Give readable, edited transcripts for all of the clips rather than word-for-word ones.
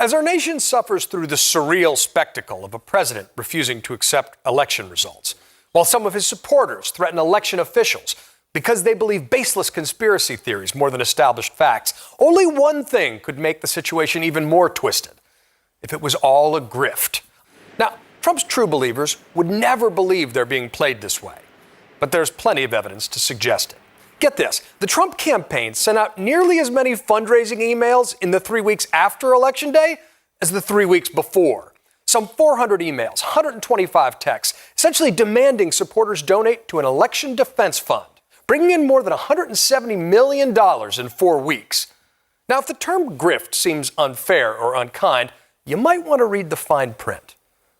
As our nation suffers through the surreal spectacle of a president refusing to accept election results, while some of his supporters threaten election officials because they believe baseless conspiracy theories more than established facts, only one thing could make the situation even more twisted: if it was all a grift. Now, Trump's true believers would never believe they're being played this way, but there's plenty of evidence to suggest it. Get this, the Trump campaign sent out nearly as many fundraising emails in the 3 weeks after Election Day as the 3 weeks before. Some 400 emails, 125 texts, essentially demanding supporters donate to an election defense fund, bringing in more than $170 million in 4 weeks. Now, if the term grift seems unfair or unkind, you might want to read the fine print,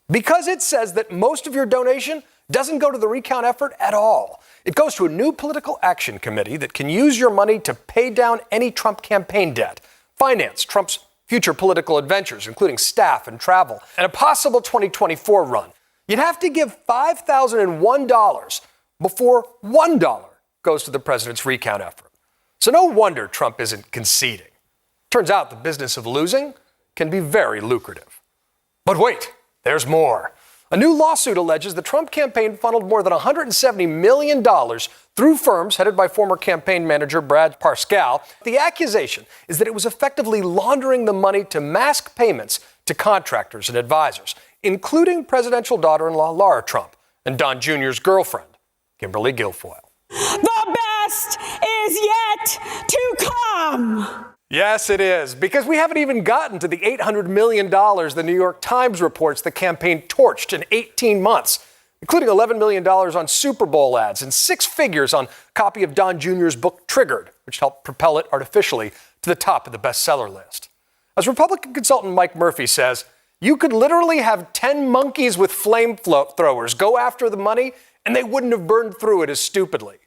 because it says that most of your donation doesn't go to the recount effort at all. It goes to a new political action committee that can use your money to pay down any Trump campaign debt, finance Trump's future political adventures, including staff and travel, and a possible 2024 run. You'd have to give $5,001 before $1 goes to the president's recount effort. So no wonder Trump isn't conceding. Turns out the business of losing can be very lucrative. But wait, there's more. A new lawsuit alleges the Trump campaign funneled more than $170 million through firms headed by former campaign manager Brad Parscale. The accusation is that it was effectively laundering the money to mask payments to contractors and advisors, including presidential daughter-in-law Lara Trump and Don Jr.'s girlfriend, Kimberly Guilfoyle. The best is yet to come. Yes, it is, because we haven't even gotten to the $800 million the New York Times reports the campaign torched in 18 months, including $11 million on Super Bowl ads and 6 figures on a copy of Don Jr.'s book Triggered, which helped propel it artificially to the top of the bestseller list. As Republican consultant Mike Murphy says, you could literally have 10 monkeys with flamethrowers go after the money, and they wouldn't have burned through it as stupidly.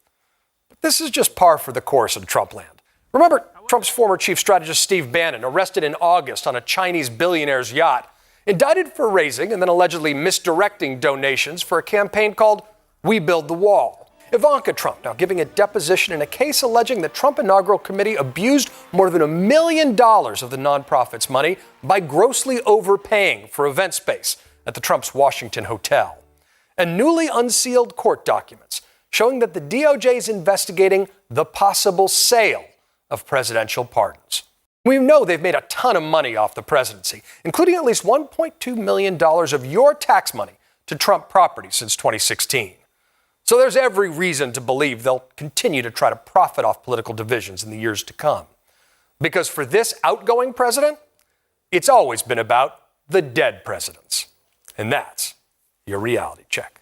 But this is just par for the course in Trumpland. Remember Trump's former chief strategist Steve Bannon, arrested in August on a Chinese billionaire's yacht, indicted for raising and then allegedly misdirecting donations for a campaign called We Build the Wall. Ivanka Trump now giving a deposition in a case alleging the Trump inaugural committee abused more than $1 million of the nonprofit's money by grossly overpaying for event space at the Trump's Washington hotel. And newly unsealed court documents showing that the DOJ is investigating the possible sale of presidential pardons. We know they've made a ton of money off the presidency, including at least $1.2 million of your tax money to Trump property since 2016. So there's every reason to believe they'll continue to try to profit off political divisions in the years to come. Because for this outgoing president, it's always been about the dead presidents. And that's your reality check.